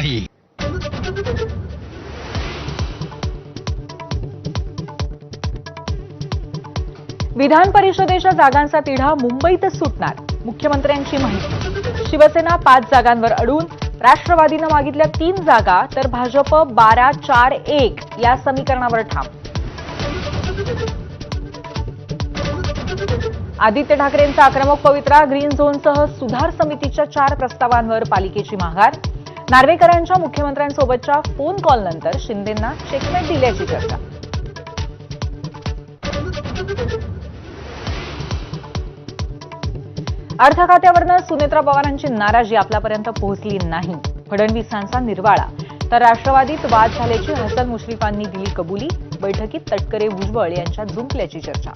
नाही. विधान परिषदेच्या जागांचा तिढा मुंबईतच सुटणार, मुख्यमंत्र्यांची माहिती. शिवसेना 5 जागांवर अडून, राष्ट्रवादीनं मागितल्या 3 जागा तर भाजप 12-4-1 या समीकरणावर ठाम. आदित्य ठाकरेंचा आक्रमक पवित्रा, ग्रीन झोनसह सुधार समितीच्या 4 प्रस्तावांवर पालिकेची माघार. नार्वेकरांच्या मुख्यमंत्र्यांसोबतच्या फोन कॉलनंतर शिंदेंना चेकमेट दिल्याची चर्चा. अर्थ खात्यावरनं सुनेत्रा पवारांची नाराजी आपल्यापर्यंत पोहोचली नाही, फडणवीसांचा निर्वाळा. तर राष्ट्रवादीत वाद झाल्याची हसन मुश्रीफांनी दिली कबुली, बैठकीत तटकरे भुजबळ यांच्यात जुंपल्याची चर्चा.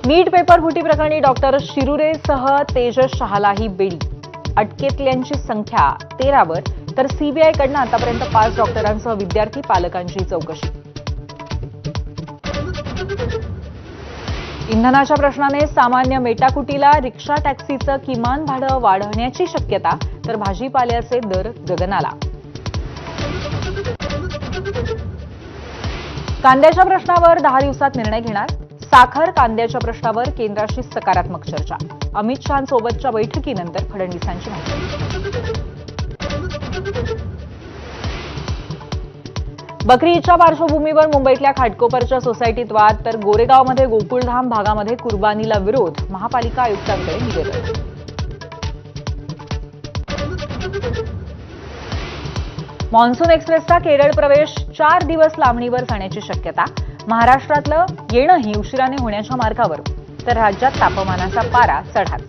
नीट पेपर फुटी प्रकरणी डॉक्टर शिरुरेसह तेजस शहालाही बेडी. अटकेतल्यांची संख्या 13 वर, तर सीबीआयकडनं आतापर्यंत 5 डॉक्टरांसह विद्यार्थी पालकांची चौकशी. इंधनाच्या प्रश्नाने सामान्य मेटाकुटीला रिक्षा टॅक्सीचं किमान भाडं वाढवण्याची शक्यता, तर भाजीपाल्याचे दर गगनाला. कांद्याच्या प्रश्नावर 10 दिवसात निर्णय घेणार. साखर कांद्याच्या प्रश्नावर केंद्राशी सकारात्मक चर्चा. अमित शहांसोबतच्या बैठकीनंतर फडणवीसांची माहिती. बकरी ईदच्या पार्श्वभूमीवर मुंबईतल्या खाटकोपरच्या सोसायटीत वाद, तर गोरेगावमध्ये गोकुळधाम भागामध्ये कुर्बानीला विरोध, महापालिका आयुक्तांकडे निवेदन. मॉन्सून एक्सप्रेसचा केरळ प्रवेश 4 दिवस लांबणीवर जाण्याची शक्यता. महाराष्ट्रातलं येणंही उशिराने होण्याच्या मार्गावर, तर राज्यात तापमानाचा पारा चढाच.